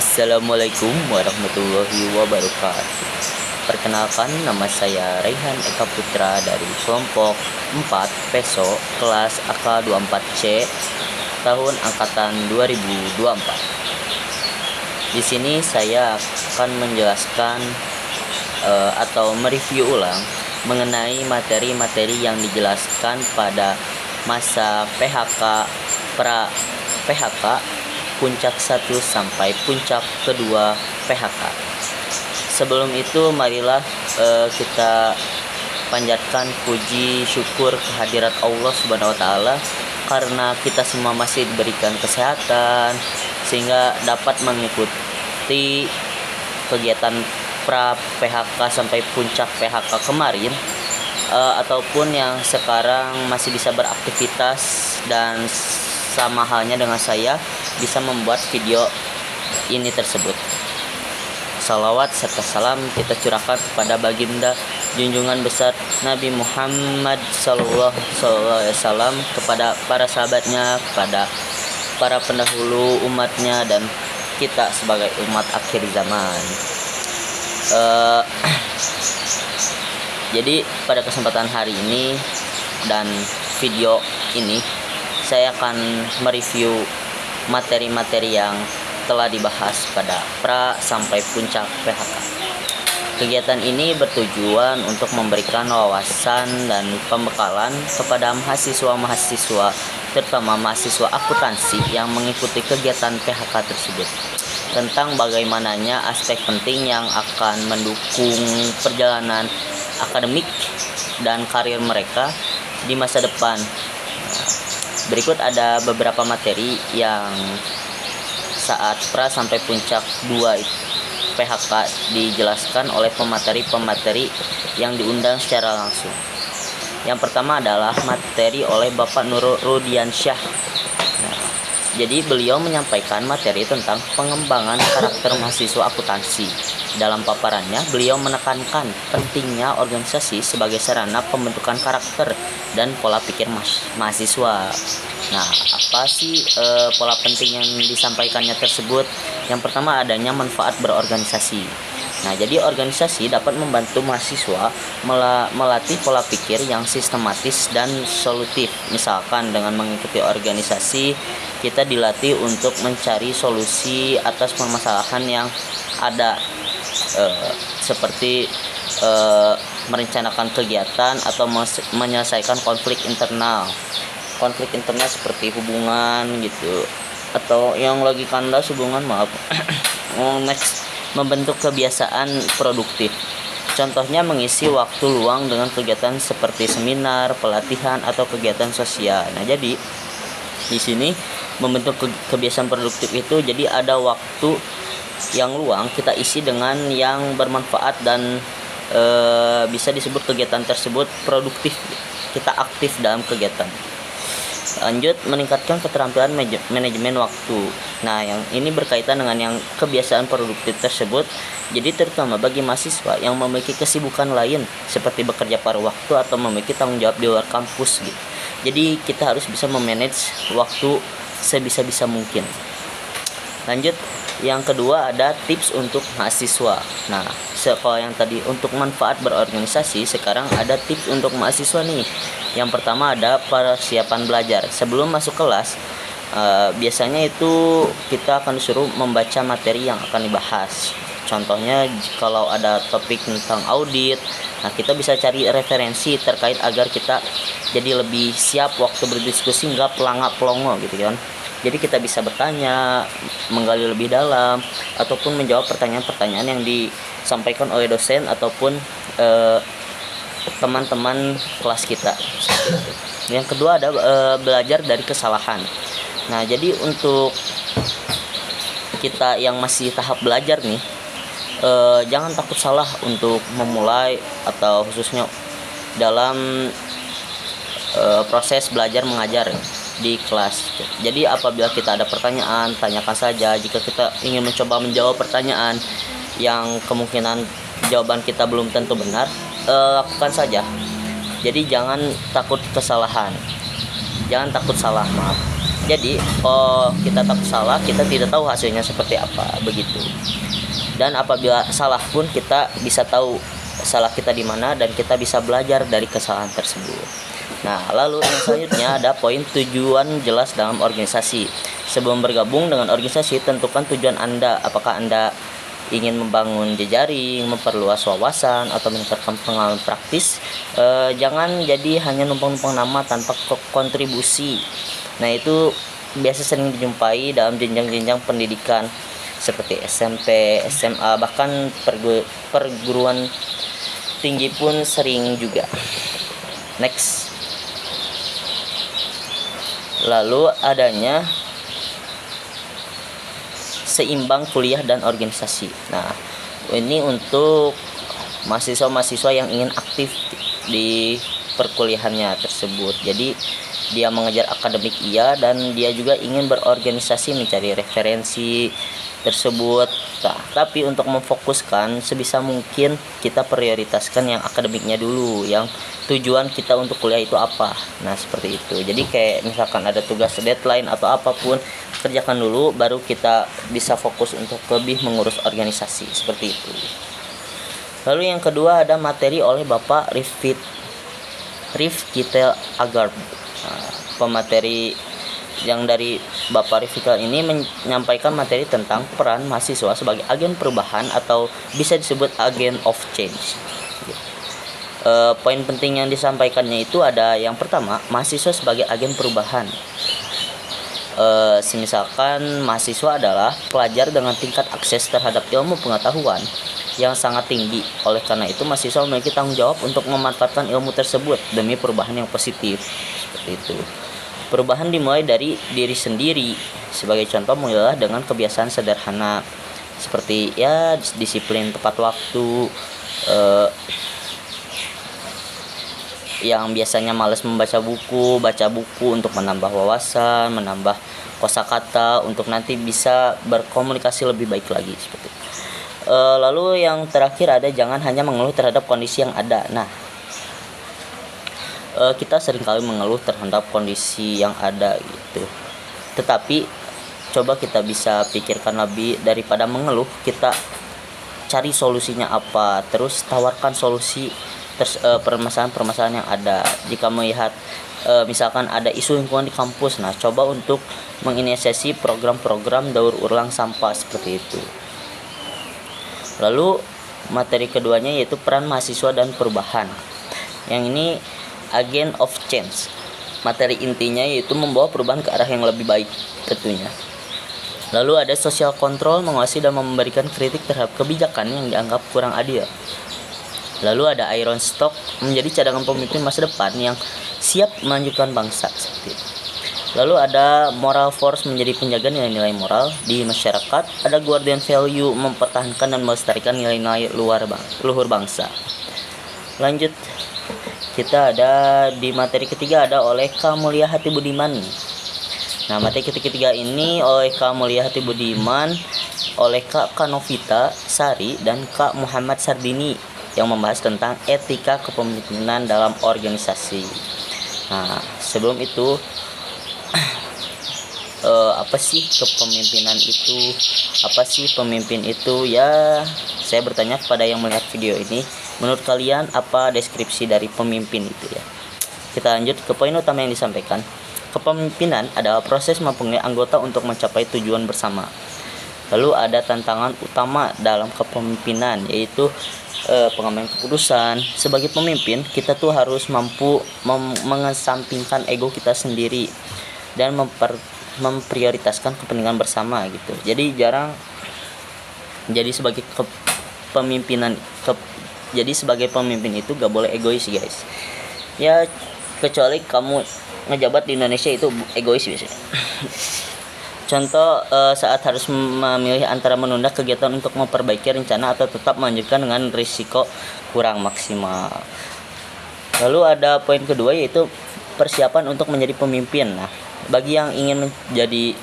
Assalamualaikum warahmatullahi wabarakatuh. Perkenalkan, nama saya Raihan Eka Putra dari kelompok 4 PESO kelas AK24C tahun angkatan 2024. Di sini saya akan menjelaskan atau mereview ulang mengenai materi-materi yang dijelaskan pada masa PHK pra PHK puncak 1 sampai puncak kedua PHK. Sebelum itu marilah kita panjatkan puji syukur kehadirat Allah Subhanahu wa taala karena kita semua masih diberikan kesehatan sehingga dapat mengikuti kegiatan pra PHK sampai puncak PHK kemarin, ataupun yang sekarang masih bisa beraktivitas dan sama halnya dengan saya bisa membuat video ini tersebut. Salawat serta salam kita curahkan kepada baginda junjungan besar Nabi Muhammad sallallahu alaihi wasallam, kepada para sahabatnya, kepada para pendahulu umatnya, dan kita sebagai umat akhir zaman. Jadi pada kesempatan hari ini dan video ini saya akan mereview materi-materi yang telah dibahas pada pra sampai puncak PHK. Kegiatan ini bertujuan untuk memberikan wawasan dan pembekalan kepada mahasiswa-mahasiswa, terutama mahasiswa akuntansi yang mengikuti kegiatan PHK tersebut, tentang bagaimananya aspek penting yang akan mendukung perjalanan akademik dan karir mereka di masa depan. Berikut ada beberapa materi yang saat pra sampai puncak 2 PHK dijelaskan oleh pemateri-pemateri yang diundang secara langsung. Yang pertama adalah materi oleh Bapak Nurul Rudiansyah. Jadi beliau menyampaikan materi tentang pengembangan karakter mahasiswa akuntansi. Dalam paparannya, beliau menekankan pentingnya organisasi sebagai sarana pembentukan karakter dan pola pikir mahasiswa. Nah, apa sih pola penting yang disampaikannya tersebut? Yang pertama, adanya manfaat berorganisasi. Nah, jadi organisasi dapat membantu mahasiswa melatih pola pikir yang sistematis dan solutif. Misalkan dengan mengikuti organisasi, kita dilatih untuk mencari solusi atas permasalahan yang ada, seperti merencanakan kegiatan atau menyelesaikan konflik internal seperti hubungan gitu, atau yang lagi kandas hubungan, next, membentuk kebiasaan produktif. Contohnya mengisi waktu luang dengan kegiatan seperti seminar, pelatihan, atau kegiatan sosial. Nah, jadi di sini membentuk kebiasaan produktif itu jadi ada waktu yang luang kita isi dengan yang bermanfaat dan bisa disebut kegiatan tersebut produktif. Kita aktif dalam kegiatan. Lanjut, meningkatkan keterampilan manajemen waktu. Nah, yang ini berkaitan dengan yang kebiasaan produktif tersebut. Jadi terutama bagi mahasiswa yang memiliki kesibukan lain seperti bekerja paruh waktu atau memiliki tanggung jawab di luar kampus gitu. Jadi kita harus bisa memanage waktu sebisa-bisa mungkin. Lanjut, yang kedua ada tips untuk mahasiswa. Nah, kalau yang tadi untuk manfaat berorganisasi, sekarang ada tips untuk mahasiswa nih. Yang pertama ada persiapan belajar. Sebelum masuk kelas, biasanya itu kita akan disuruh membaca materi yang akan dibahas. Contohnya kalau ada topik tentang audit, nah kita bisa cari referensi terkait agar kita jadi lebih siap waktu berdiskusi, nggak pelangak-pelongo gitu kan. Jadi kita bisa bertanya, menggali lebih dalam, ataupun menjawab pertanyaan-pertanyaan yang disampaikan oleh dosen ataupun teman-teman kelas kita. Yang kedua ada belajar dari kesalahan. Nah, jadi untuk kita yang masih tahap belajar nih, jangan takut salah untuk memulai atau khususnya dalam proses belajar mengajar di kelas. Jadi apabila kita ada pertanyaan, tanyakan saja. Jika kita ingin mencoba menjawab pertanyaan yang kemungkinan jawaban kita belum tentu benar, lakukan saja. Jadi jangan takut kesalahan, jangan takut salah, maaf. Jadi kita takut salah, kita tidak tahu hasilnya seperti apa, begitu. Dan apabila salah pun kita bisa tahu salah kita di mana dan kita bisa belajar dari kesalahan tersebut. Nah, lalu yang selanjutnya ada poin tujuan jelas dalam organisasi. Sebelum bergabung dengan organisasi, tentukan tujuan Anda. Apakah Anda ingin membangun jejaring, memperluas wawasan, atau meningkatkan pengalaman praktis? Jangan jadi hanya numpang-numpang nama tanpa kontribusi. Nah, itu biasa sering dijumpai dalam jenjang-jenjang pendidikan seperti SMP, SMA, bahkan perguruan tinggi pun sering juga. Next. Lalu adanya seimbang kuliah dan organisasi. Nah, ini untuk mahasiswa-mahasiswa yang ingin aktif di perkuliahannya tersebut. Jadi dia mengejar akademik dan dia juga ingin berorganisasi, mencari referensi tersebut. Nah, tapi untuk memfokuskan sebisa mungkin kita prioritaskan yang akademiknya dulu, yang tujuan kita untuk kuliah itu apa. Nah, seperti itu. Jadi kayak misalkan ada tugas deadline atau apapun, kerjakan dulu baru kita bisa fokus untuk lebih mengurus organisasi, seperti itu. Lalu yang kedua ada materi oleh Bapak Rifkitel Agard. Nah, pemateri yang dari Bapak Rifkitel ini menyampaikan materi tentang peran mahasiswa sebagai agen perubahan atau bisa disebut agent of change. Poin penting yang disampaikannya itu ada yang pertama, mahasiswa sebagai agen perubahan. Misalkan mahasiswa adalah pelajar dengan tingkat akses terhadap ilmu pengetahuan yang sangat tinggi. Oleh karena itu, mahasiswa memiliki tanggung jawab untuk memanfaatkan ilmu tersebut demi perubahan yang positif. Seperti itu. Perubahan dimulai dari diri sendiri. Sebagai contoh, mulailah dengan kebiasaan sederhana seperti disiplin tepat waktu, yang biasanya malas baca buku untuk menambah wawasan, menambah kosakata untuk nanti bisa berkomunikasi lebih baik lagi, seperti itu. Lalu yang terakhir ada jangan hanya mengeluh terhadap kondisi yang ada. Nah, kita seringkali mengeluh terhadap kondisi yang ada gitu. Tetapi coba kita bisa pikirkan lebih, daripada mengeluh, kita cari solusinya apa, terus tawarkan solusi permasalahan-permasalahan yang ada. Jika melihat misalkan ada isu lingkungan di kampus, nah coba untuk menginisiasi program-program daur ulang sampah, seperti itu. Lalu materi keduanya yaitu peran mahasiswa dan perubahan. Yang ini agent of change. Materi intinya yaitu membawa perubahan ke arah yang lebih baik tentunya. Lalu ada social control, mengawasi dan memberikan kritik terhadap kebijakan yang dianggap kurang adil. Lalu ada iron stock, menjadi cadangan pemimpin masa depan yang siap melanjutkan bangsa, seperti itu. Lalu ada moral force, menjadi penjaga nilai-nilai moral di masyarakat. Ada guardian value, mempertahankan dan melestarikan nilai-nilai luhur bangsa. Lanjut, kita ada di materi ketiga ada oleh K. Mulia Hati Budiman. Nah, materi ketiga ini oleh K. Mulia Hati Budiman, oleh Kak Kanovita Sari dan Kak Muhammad Sardini, yang membahas tentang etika kepemimpinan dalam organisasi. Nah, sebelum itu apa sih kepemimpinan itu? Apa sih pemimpin itu? Ya, saya bertanya kepada yang melihat video ini, menurut kalian apa deskripsi dari pemimpin itu ya? Kita lanjut ke poin utama yang disampaikan. Kepemimpinan adalah proses mempengaruhi anggota untuk mencapai tujuan bersama. Lalu ada tantangan utama dalam kepemimpinan, yaitu pengambilan keputusan. Sebagai pemimpin, kita tuh harus mampu mengesampingkan ego kita sendiri dan memprioritaskan kepentingan bersama gitu. Jadi sebagai pemimpin itu gak boleh egois, guys. Ya, kecuali kamu ngejabat di Indonesia itu egois biasanya. Contoh, saat harus memilih antara menunda kegiatan untuk memperbaiki rencana atau tetap melanjutkan dengan risiko kurang maksimal. Lalu ada poin kedua yaitu persiapan untuk menjadi pemimpin. Nah, bagi yang ingin menjadi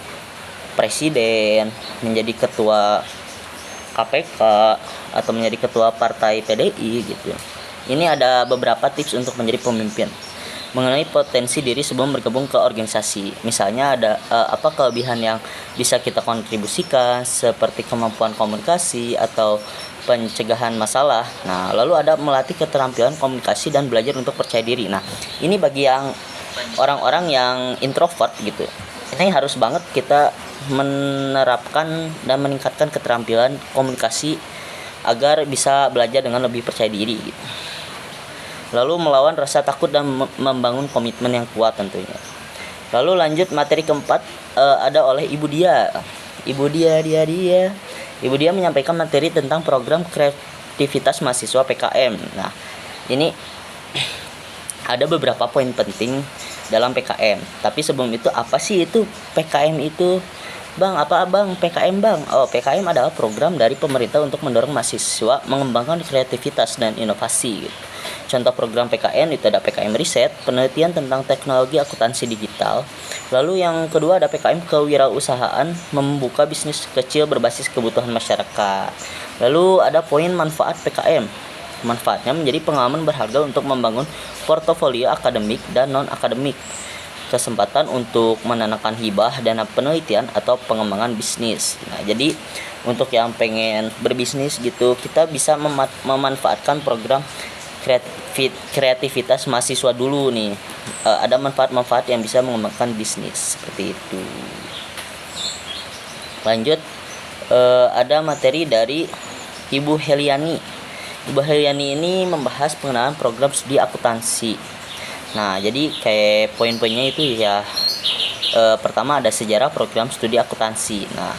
presiden, menjadi ketua KPK, atau menjadi ketua partai PDI gitu, ini ada beberapa tips untuk menjadi pemimpin. mengenai potensi diri sebelum bergabung ke organisasi. Misalnya ada apa kelebihan yang bisa kita kontribusikan seperti kemampuan komunikasi atau pencegahan masalah. Nah, lalu ada melatih keterampilan komunikasi dan belajar untuk percaya diri. Nah, ini bagi yang orang-orang yang introvert gitu. Ini harus banget kita menerapkan dan meningkatkan keterampilan komunikasi agar bisa belajar dengan lebih percaya diri gitu. Lalu melawan rasa takut dan membangun komitmen yang kuat tentunya. Lalu lanjut materi keempat, ada oleh Ibu Dia. Ibu Dia menyampaikan materi tentang program kreativitas mahasiswa PKM. Nah, ini ada beberapa poin penting dalam PKM. Tapi sebelum itu, apa sih itu PKM itu? Bang, apa Bang PKM Bang? Oh, PKM adalah program dari pemerintah untuk mendorong mahasiswa mengembangkan kreativitas dan inovasi gitu. Contoh program PKN itu ada PKM Riset, penelitian tentang teknologi akuntansi digital. Lalu yang kedua ada PKM Kewirausahaan, membuka bisnis kecil berbasis kebutuhan masyarakat. Lalu ada poin manfaat PKM. Manfaatnya menjadi pengalaman berharga untuk membangun portofolio akademik dan non-akademik. Kesempatan untuk menanamkan hibah, dana penelitian atau pengembangan bisnis. Nah, jadi untuk yang pengen berbisnis gitu, kita bisa memanfaatkan program kreativitas mahasiswa dulu nih. Ada manfaat-manfaat yang bisa mengembangkan bisnis seperti itu. Lanjut, ada materi dari Ibu Heliani. Ibu Heliani ini membahas pengenalan program studi akuntansi. Nah, jadi kayak poin-poinnya itu ya, pertama ada sejarah program studi akuntansi. Nah,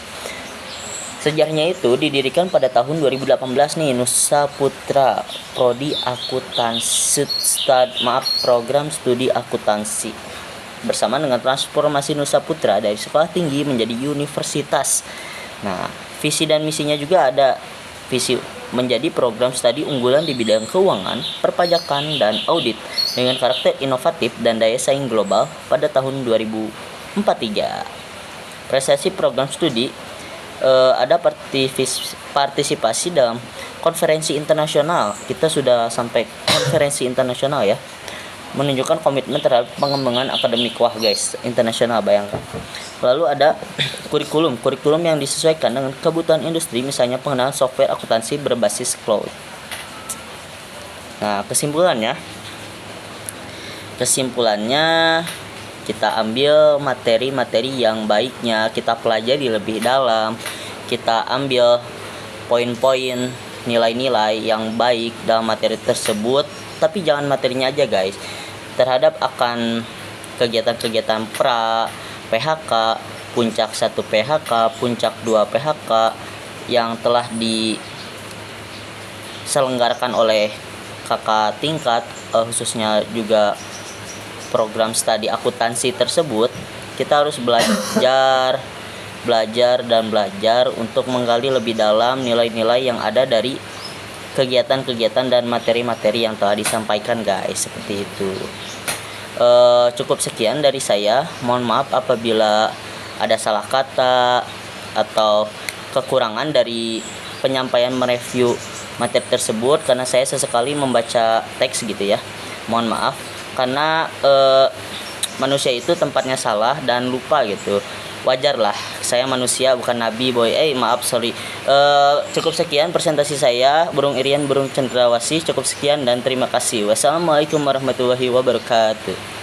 sejarahnya itu didirikan pada tahun 2018 nih, Nusa Putra Prodi Akuntansi program studi akuntansi bersama dengan transformasi Nusa Putra dari sekolah tinggi menjadi universitas. Nah, visi dan misinya juga ada. Visi menjadi program studi unggulan di bidang keuangan, perpajakan, dan audit dengan karakter inovatif dan daya saing global pada tahun 2043. Prestasi program studi, ada partisipasi dalam konferensi internasional. Kita sudah sampai konferensi internasional ya, menunjukkan komitmen terhadap pengembangan akademik. Wah guys, internasional, bayangkan. Lalu ada kurikulum yang disesuaikan dengan kebutuhan industri, misalnya pengenalan software akuntansi berbasis cloud. Nah, kesimpulannya kita ambil materi-materi yang baiknya kita pelajari lebih dalam, kita ambil poin-poin nilai-nilai yang baik dalam materi tersebut. Tapi jangan materinya aja guys, terhadap akan kegiatan-kegiatan pra, PHK, puncak 1 PHK, puncak 2 PHK yang telah diselenggarakan oleh kakak tingkat, khususnya juga program studi akuntansi tersebut. Kita harus belajar untuk menggali lebih dalam nilai-nilai yang ada dari kegiatan-kegiatan dan materi-materi yang telah disampaikan guys, seperti itu. Cukup sekian dari saya. Mohon maaf apabila ada salah kata atau kekurangan dari penyampaian mereview materi tersebut, karena saya sesekali membaca teks gitu ya. Mohon maaf karena manusia itu tempatnya salah dan lupa gitu. Wajar lah, saya manusia bukan nabi boy. Maaf, sorry. Cukup sekian presentasi saya, Burung Irian Burung Cendrawasih. Cukup sekian dan terima kasih. Wassalamualaikum warahmatullahi wabarakatuh.